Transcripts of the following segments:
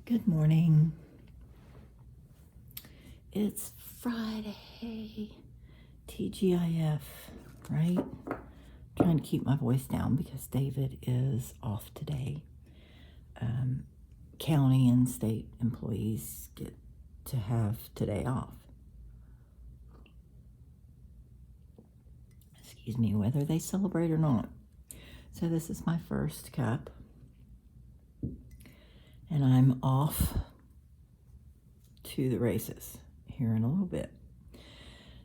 Good morning. It's Friday. TGIF, right? Trying to keep my voice down because David is off today. County and state employees get to have today off. Excuse me, whether they celebrate or not. So this is my first cup. And I'm off to the races here in a little bit.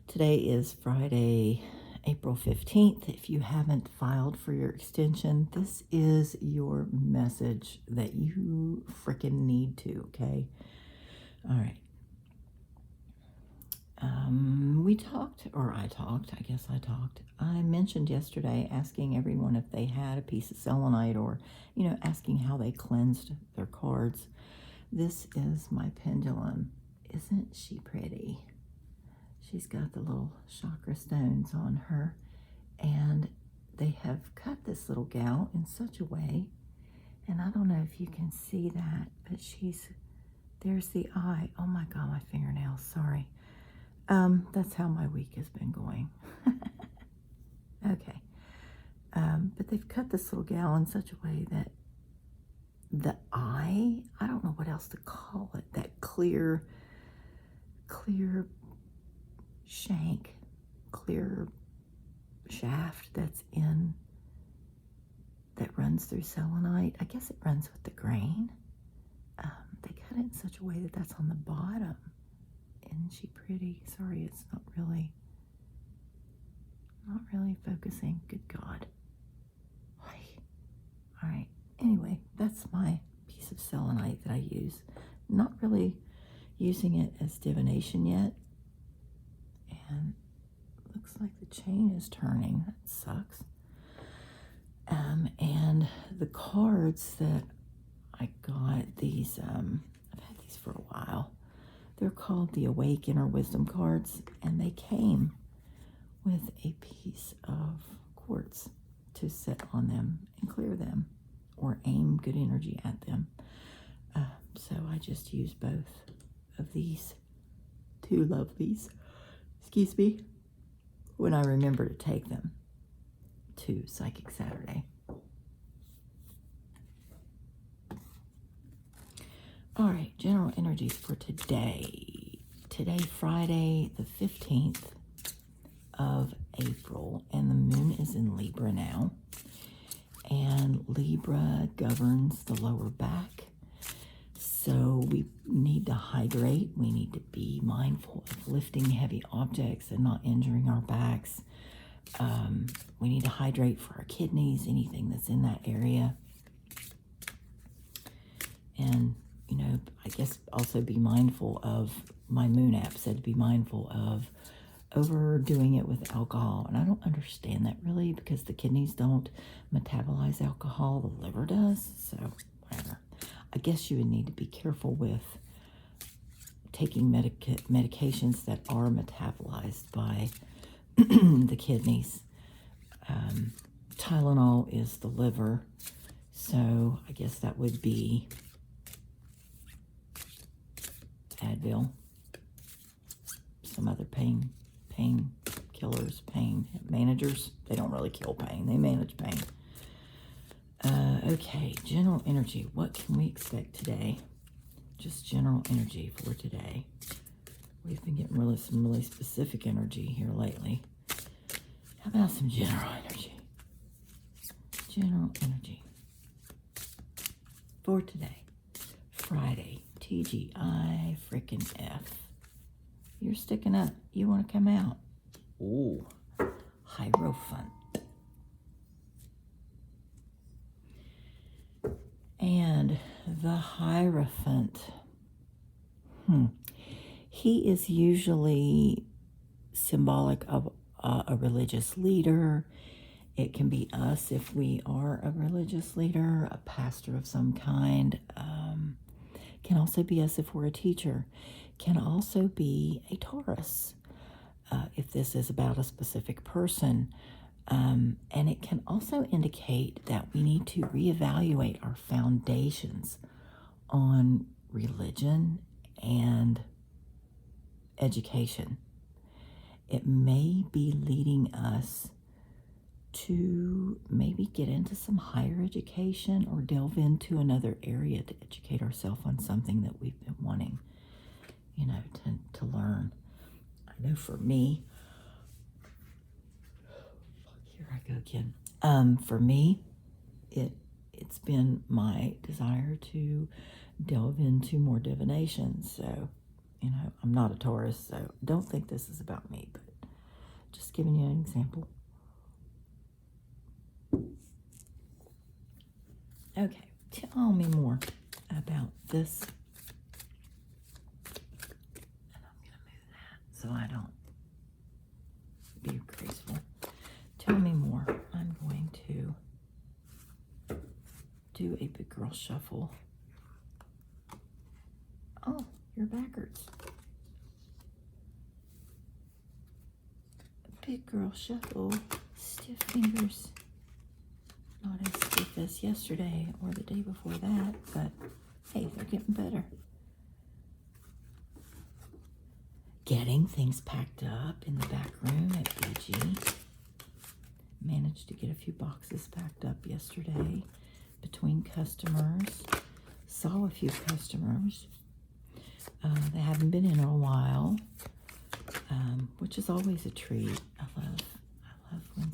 Today is Friday, April 15th. If you haven't filed for your extension, this is your message that you freaking need to, okay? All right. I mentioned yesterday asking everyone if they had a piece of selenite or, asking how they cleansed their cards. This is my pendulum. Isn't she pretty? She's got the little chakra stones on her, and they have cut this little gal in such a way, and I don't know if you can see that, but there's the eye. Oh my God, my fingernails, sorry. That's how my week has been going. Okay. But they've cut this little gal in such a way that the eye, I don't know what else to call it, that clear shank, clear shaft that runs through selenite. I guess it runs with the grain. They cut it in such a way that that's on the bottom. Isn't she pretty? Sorry, it's not really focusing. Good God. All right. Anyway, that's my piece of selenite that I use. Not really using it as divination yet. And it looks like the chain is turning. That sucks. And the cards that I got, these, I've had these for a while. They're called the Awake Inner Wisdom cards, and they came with a piece of quartz to sit on them and clear them or aim good energy at them. So I just use both of these two lovelies, when I remember to take them to Psychic Saturday. All right, general energies for today. Today, Friday, the 15th of April, and the moon is in Libra now. And Libra governs the lower back. So we need to hydrate. We need to be mindful of lifting heavy objects and not injuring our backs. We need to hydrate for our kidneys, anything that's in that area. And, I guess also be mindful of, my moon app said to be mindful of overdoing it with alcohol. And I don't understand that really, because the kidneys don't metabolize alcohol, the liver does. So whatever. I guess you would need to be careful with taking medications that are metabolized by the kidneys. Tylenol is the liver, so I guess that would be Advil, some other pain killers, pain managers. They don't really kill pain, they manage pain. Okay, general energy. What can we expect today? Just general energy for today. We've been getting some really specific energy here lately. How about some general energy? General energy for today, Friday. TGI frickin' F. You're sticking up. You want to come out. Ooh, Hierophant. And the Hierophant, he is usually symbolic of a religious leader. It can be us if we are a religious leader, a pastor of some kind. Can also be us if we're a teacher. Can also be a Taurus if this is about a specific person. And it can also indicate that we need to reevaluate our foundations on religion and education. It may be leading us to maybe get into some higher education or delve into another area to educate ourselves on something that we've been wanting, to learn. I know for me, here I go again. For me, it's been my desire to delve into more divination. So, I'm not a Taurus, so don't think this is about me, but just giving you an example. Okay, tell me more about this. And I'm going to move that so I don't be graceful. Tell me more. I'm going to do a big girl shuffle. Oh, you're backwards. Big girl shuffle. Stiff fingers. Not as stiff as yesterday or the day before that, but hey, they're getting better. Getting things packed up in the back room at BG. Managed to get a few boxes packed up yesterday between customers. Saw a few customers. They haven't been in a while, which is always a treat. I love when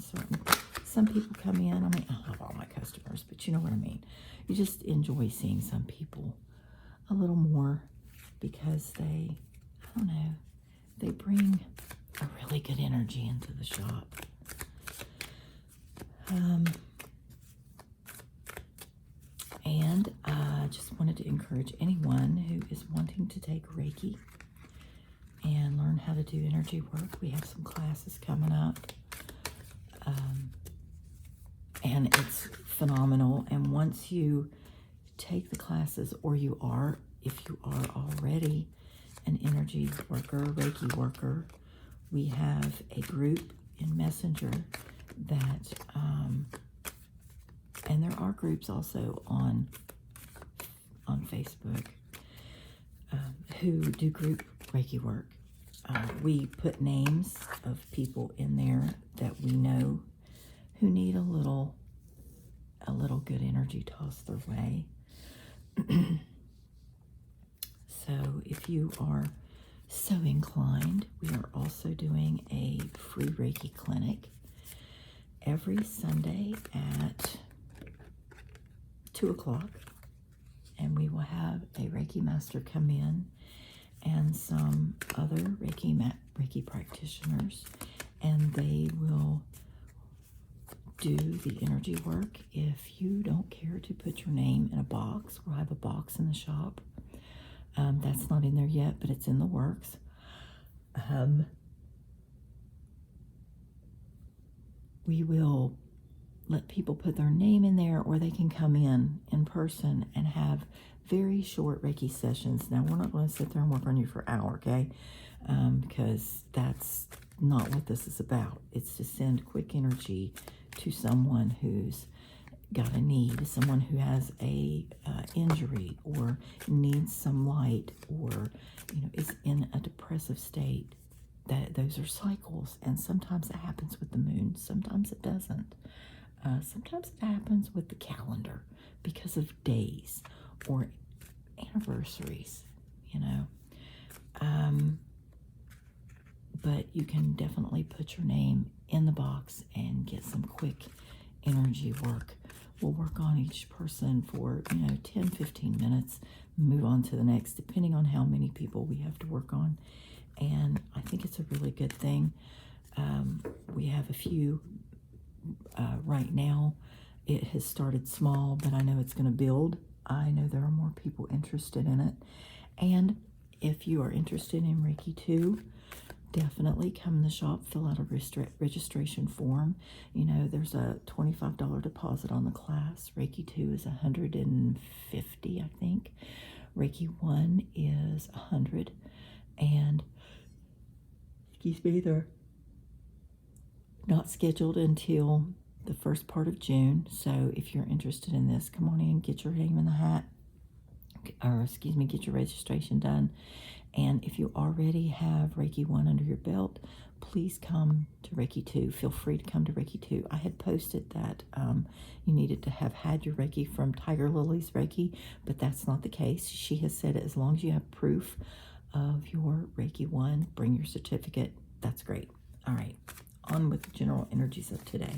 some people come in. I mean, I love all my customers, but you know what I mean. You just enjoy seeing some people a little more because they bring a really good energy into the shop. And I just wanted to encourage anyone who is wanting to take Reiki and learn how to do energy work. We have some classes coming up. And it's phenomenal. And once you take the classes, or if you are already an energy worker, Reiki worker, we have a group in Messenger that, and there are groups also on Facebook who do group Reiki work. We put names of people in there that we know who need a little good energy tossed their way. So if you are so inclined, we are also doing a free Reiki clinic every Sunday at 2 o'clock. And we will have a Reiki master come in and some other Reiki practitioners, and they will do the energy work. If you don't care to put your name in a box, we'll have a box in the shop. That's not in there yet, but it's in the works. We will let people put their name in there, or they can come in person and have very short Reiki sessions. Now, we're not going to sit there and work on you for an hour, okay? Because that's not what this is about. It's to send quick energy to someone who's got a need, someone who has a injury or needs some light, or is in a depressive state. Those are cycles, and sometimes it happens with the moon, sometimes it doesn't. Sometimes it happens with the calendar because of days or anniversaries, but you can definitely put your name in the box and get some quick energy work. We'll work on each person for 10-15 minutes, move on to the next, depending on how many people we have to work on. And I think it's a really good thing. We have a few right now. It has started small, but I know it's going to build. I know there are more people interested in it. And if you are interested in Reiki too, definitely come in the shop, fill out a registration form. There's a $25 deposit on the class. Reiki 2 is $150, I think. Reiki 1 is $100. And, they're not scheduled until the first part of June. So if you're interested in this, come on in, get your name in the hat. or excuse me, get your registration done. And if you already have Reiki 1 under your belt, please come to Reiki 2. Feel free to come to Reiki 2. I had posted that you needed to have had your Reiki from Tiger Lily's Reiki, but that's not the case. She has said as long as you have proof of your Reiki 1, bring your certificate. That's great. All right, on with the general energies of today.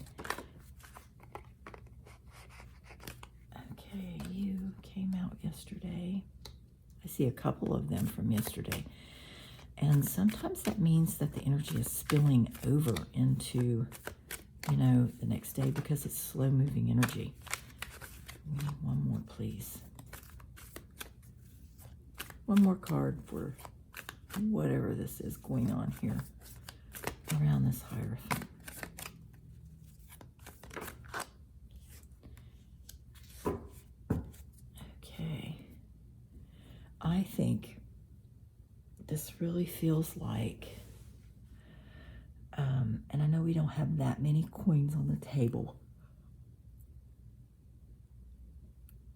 Okay, you came out yesterday. I see a couple of them from yesterday. And sometimes that means that the energy is spilling over into, the next day because it's slow-moving energy. We need one more, please. One more card for whatever this is going on here around this Hierophant. Okay. I think this really feels like, and I know we don't have that many coins on the table,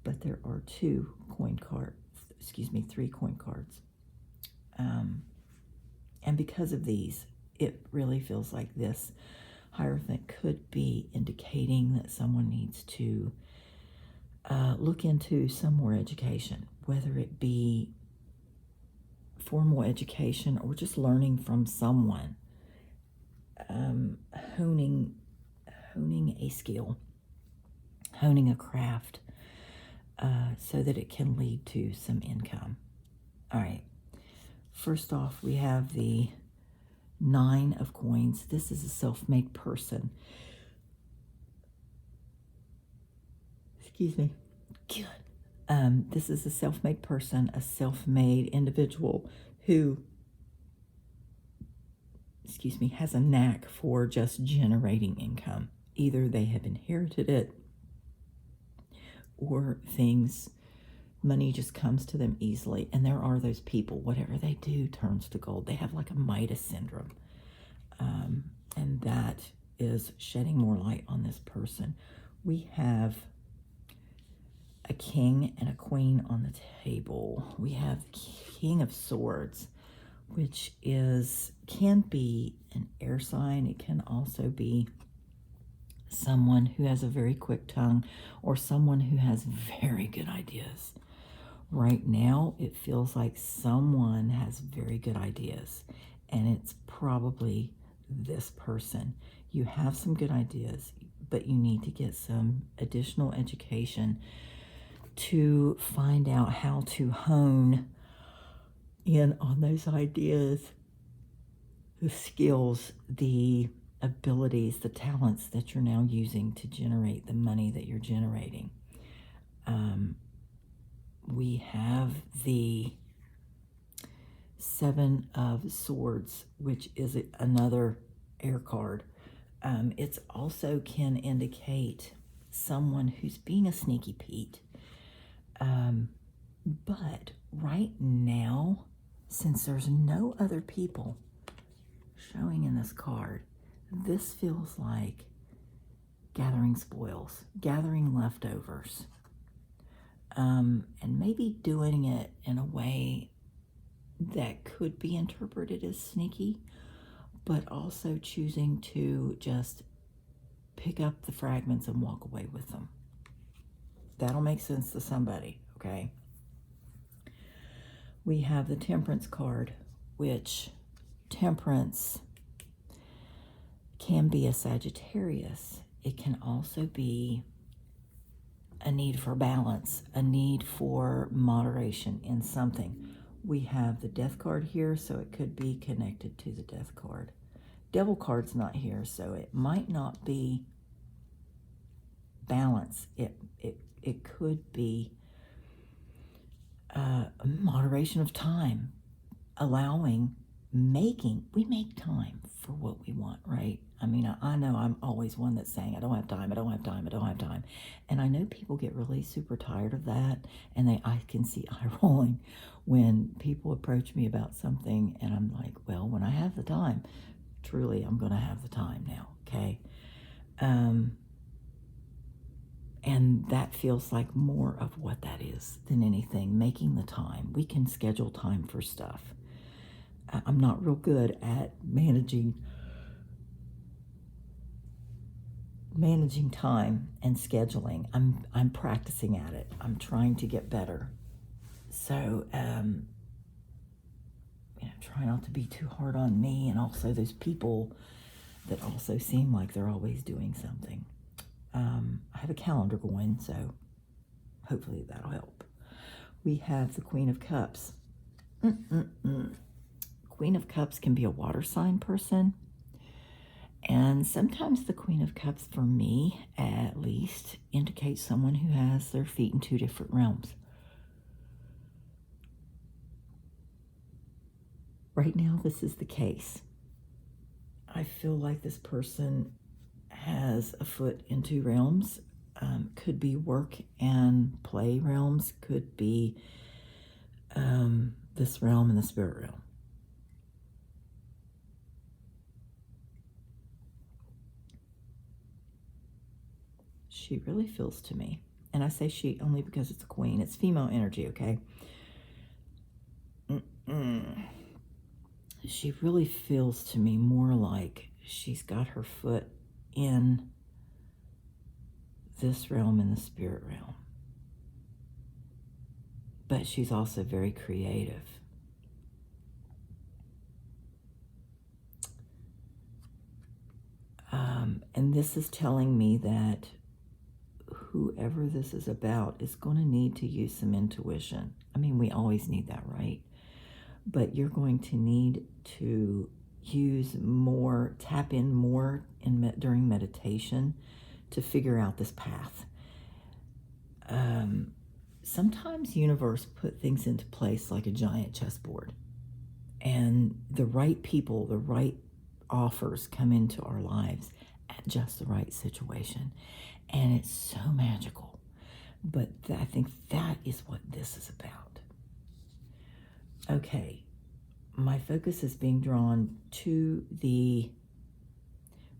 but there are 3 coin cards. And because of these, it really feels like this Hierophant could be indicating that someone needs to look into some more education, whether it be formal education or just learning from someone, honing a skill, honing a craft, so that it can lead to some income. All right. First off, we have the 9 of Coins. This is a self-made person. Excuse me. Good. This is a self-made person, a self-made individual who, has a knack for just generating income. Either they have inherited it or money just comes to them easily. And there are those people, whatever they do turns to gold. They have like a Midas syndrome. And that is shedding more light on this person. We have a King and a Queen on the table. We have the King of Swords, which can be an air sign. It can also be someone who has a very quick tongue or someone who has very good ideas. Right now, it feels like someone has very good ideas, and it's probably this person. You have some good ideas, but you need to get some additional education to find out how to hone in on those ideas, the skills, the abilities, the talents that you're now using to generate the money that you're generating. We have the 7 of Swords, which is another air card. It's also can indicate someone who's being a sneaky Pete. But right now, since there's no other people showing in this card, this feels like gathering spoils, gathering leftovers, and maybe doing it in a way that could be interpreted as sneaky, but also choosing to just pick up the fragments and walk away with them. That'll make sense to somebody, okay? We have the Temperance card, which Temperance can be a Sagittarius. It can also be a need for balance, a need for moderation in something. We have the Death card here, so it could be connected to the Death card. Devil card's not here, so it might not be balance. It could be moderation of time, we make time for what we want, right? I mean, I know I'm always one that's saying, I don't have time. And I know people get really super tired of that, and I can see eye rolling when people approach me about something, and I'm like, well, when I have the time, truly, I'm going to have the time now, okay? And that feels like more of what that is than anything, making the time. We can schedule time for stuff. I'm not real good at managing time and scheduling. I'm practicing at it. I'm trying to get better. So, try not to be too hard on me, and also those people that also seem like they're always doing something. I have a calendar going, so hopefully that'll help. We have the Queen of Cups. Queen of Cups can be a water sign person. And sometimes the Queen of Cups, for me at least, indicates someone who has their feet in two different realms. Right now, this is the case. I feel like this person has a foot in two realms. Could be work and play realms. Could be this realm and the spirit realm. She really feels to me. And I say she only because it's a queen. It's female energy, okay? She really feels to me more like she's got her foot in this realm and the spirit realm. But she's also very creative. And this is telling me that whoever this is about is going to need to use some intuition. I mean, we always need that, right? But you're going to need to use more, tap in more during meditation to figure out this path. Sometimes universe put things into place like a giant chessboard, and the right people, the right offers come into our lives at just the right situation, and it's so magical. But I think that is what this is about. Okay, my focus is being drawn to the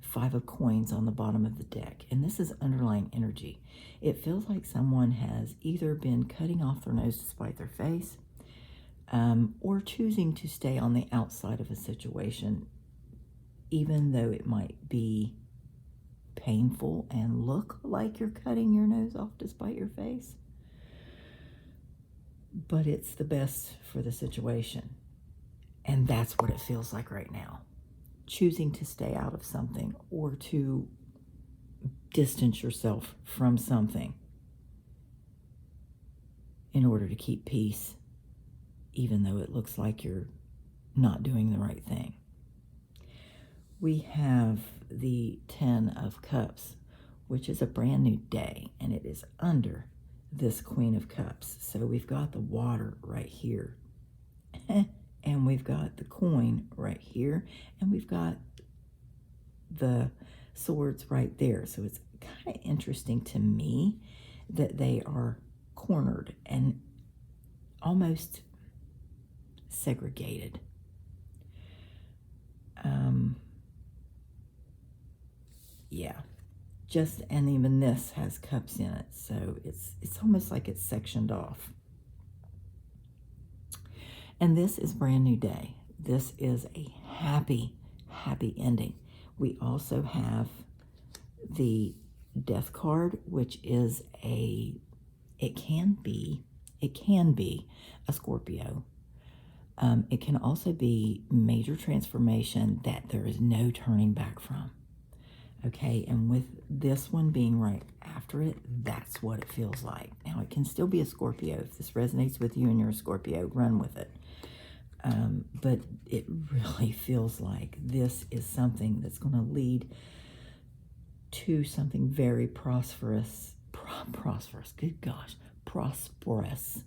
Five of Coins on the bottom of the deck, and this is underlying energy. It feels like someone has either been cutting off their nose to spite their face, or choosing to stay on the outside of a situation, even though it might be painful and look like you're cutting your nose off to spite your face. But it's the best for the situation. And that's what it feels like right now. Choosing to stay out of something or to distance yourself from something in order to keep peace, even though it looks like you're not doing the right thing. We have the 10 of Cups, which is a brand new day, and it is under this Queen of Cups. So we've got the water right here, and we've got the coin right here, and we've got the swords right there. So it's kind of interesting to me that they are cornered and almost segregated. Yeah, and even this has cups in it, so it's almost like it's sectioned off. And this is brand new day. This is a happy ending. We also have the Death card, which is it can be a Scorpio. It can also be major transformation that there is no turning back from. Okay, and with this one being right after it, that's what it feels like. Now, it can still be a Scorpio. If this resonates with you and you're a Scorpio, run with it. But it really feels like this is something that's going to lead to something very prosperous, good gosh, prosperous,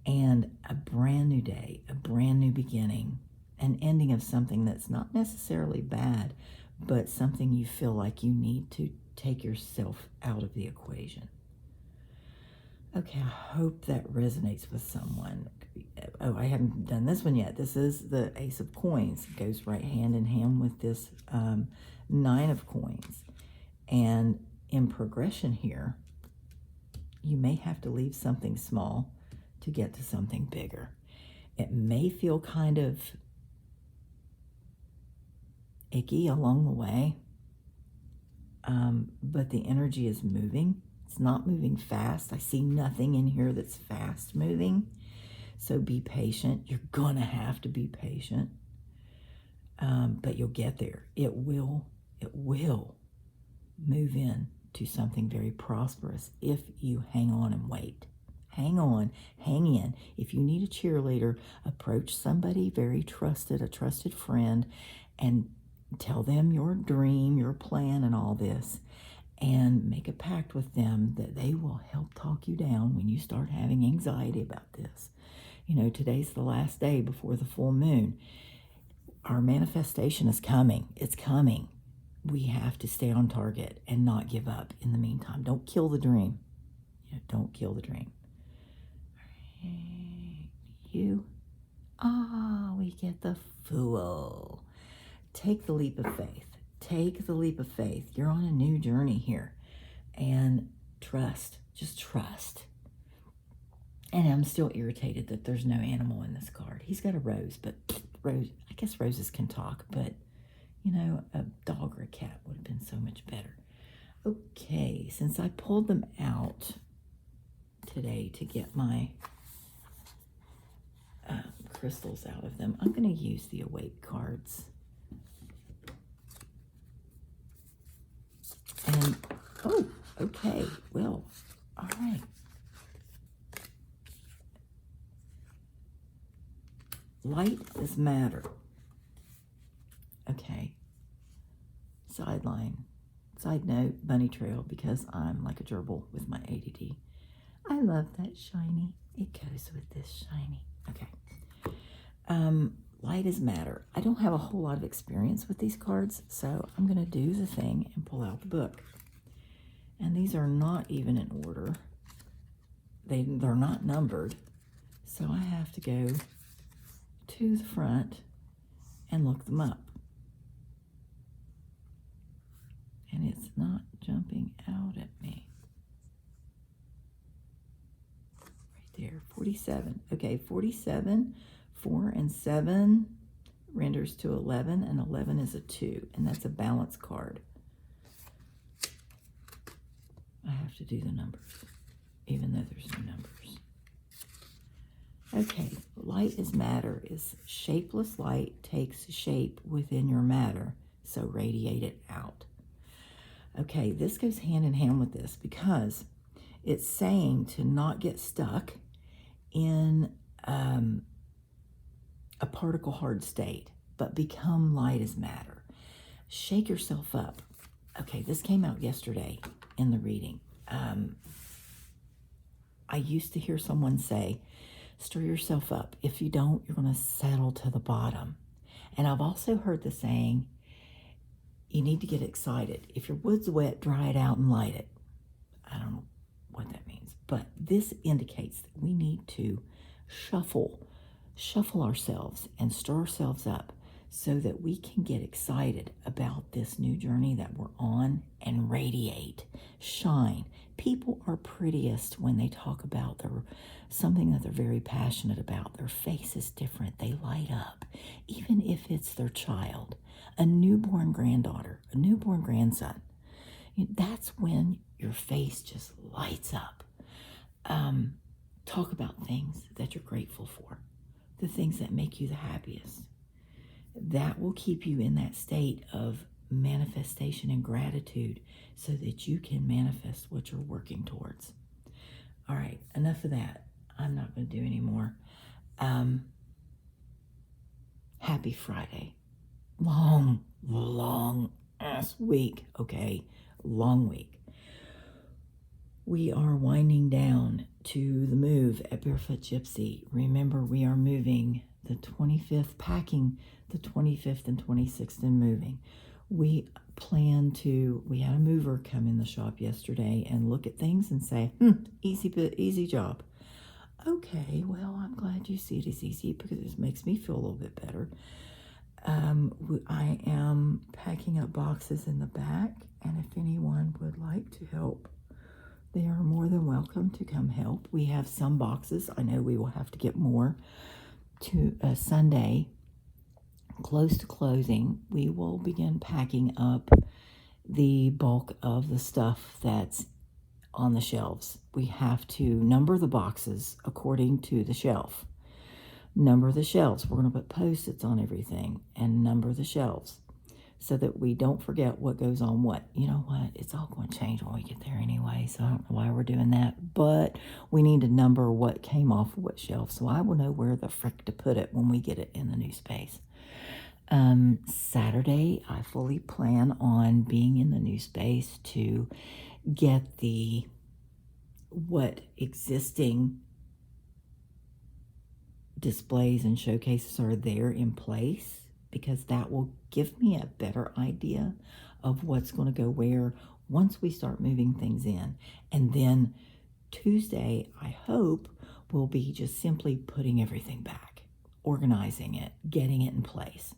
and a brand new day, a brand new beginning, an ending of something that's not necessarily bad, but something you feel like you need to take yourself out of the equation. Okay, I hope that resonates with someone. Oh, I haven't done this one yet. This is the Ace of Coins. It goes right hand in hand with this Nine of Coins. And in progression here, You may have to leave something small to get to something bigger. It may feel kind of icky along the way, but the energy is moving. It's not moving fast. I see nothing in here that's fast moving. So be patient. You're going to have to be patient. But you'll get there. It will move in to something very prosperous if you hang on and wait. Hang on, hang in. If you need a cheerleader, approach somebody very trusted, a trusted friend, and tell them your dream, your plan, and all this, and make a pact with them that they will help talk you down when you start having anxiety about this. You know, today's the last day before the full moon. Our manifestation is coming. It's coming. We have to stay on target and not give up in the meantime. Don't kill the dream. You know, don't kill the dream. You. We get the Fool. Take the leap of faith. Take the leap of faith. You're on a new journey here. And trust. Just trust. And I'm still irritated that there's no animal in this card. He's got a rose, but I guess roses can talk, but, you know, a dog or a cat would have been so much better. Okay, since I pulled them out today to get my crystals out of them, I'm going to use the Awake cards. And, okay, well, all right. Light is matter. Okay. Side note, bunny trail, because I'm like a gerbil with my ADD. I love that shiny. It goes with this shiny. Okay. Light is matter. I don't have a whole lot of experience with these cards, so I'm going to do the thing and pull out the book. And these are not even in order. They're not numbered, so I have to go to the front and look them up. And it's not jumping out at me. Right there, 47. Okay, 47, 4 and 7 renders to 11, and 11 is a 2, and that's a balance card. I have to do the numbers, even though there's no numbers. Okay, light is matter. Is shapeless light takes shape within your matter, so radiate it out. Okay, this goes hand in hand with this because it's saying to not get stuck in a particle hard state, but become light as matter. Shake yourself up. Okay, this came out yesterday in the reading. I used to hear someone say, stir yourself up. If you don't, you're going to settle to the bottom. And I've also heard the saying, you need to get excited. If your wood's wet, dry it out and light it. I don't know what that means, but this indicates that we need to shuffle ourselves and stir ourselves up so that we can get excited about this new journey that we're on and radiate, shine. People are prettiest when they talk about something that they're very passionate about. Their face is different. They light up, even if it's their child, a newborn granddaughter, a newborn grandson. That's when your face just lights up. Talk about things that you're grateful for, the things that make you the happiest. That will keep you in that state of manifestation and gratitude so that you can manifest what you're working towards. All right, enough of that. I'm not going to do any more. Happy Friday. Long ass week, okay? Long week. We are winding down to the move at Barefoot Gypsy. Remember, we are moving the 25th, packing the 25th and 26th and moving. We had a mover come in the shop yesterday and look at things and say, easy job. Okay, well, I'm glad you see it as easy because it makes me feel a little bit better. I am packing up boxes in the back, and if anyone would like to help they are more than welcome to come help. We have some boxes. I know we will have to get more. To Sunday, close to closing, we will begin packing up the bulk of the stuff that's on the shelves. We have to number the boxes according to the shelf. Number the shelves. We're going to put Post-its on everything and number the shelves so that we don't forget what goes on what. You know what? It's all going to change when we get there anyway, so I don't know why we're doing that. But we need to number what came off of what shelf, so I will know where the frick to put it when we get it in the new space. Saturday, I fully plan on being in the new space to get what existing displays and showcases are there in place, because that will give me a better idea of what's going to go where once we start moving things in. And then Tuesday, I hope, will be just simply putting everything back, organizing it, getting it in place.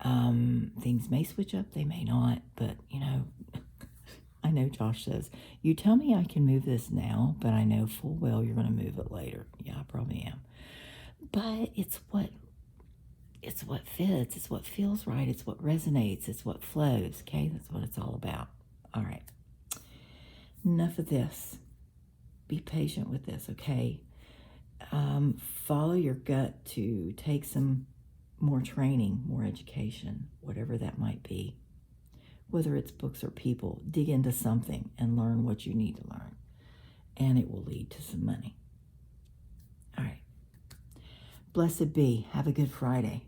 Things may switch up, they may not, but I know Josh says, you tell me I can move this now, but I know full well you're going to move it later. Yeah, I probably am. But it's what fits, it's what feels right, it's what resonates, it's what flows, okay? That's what it's all about. All right. Enough of this. Be patient with this, okay? Follow your gut to take some more training, more education, whatever that might be. Whether it's books or people, dig into something and learn what you need to learn. And it will lead to some money. All right. Blessed be. Have a good Friday.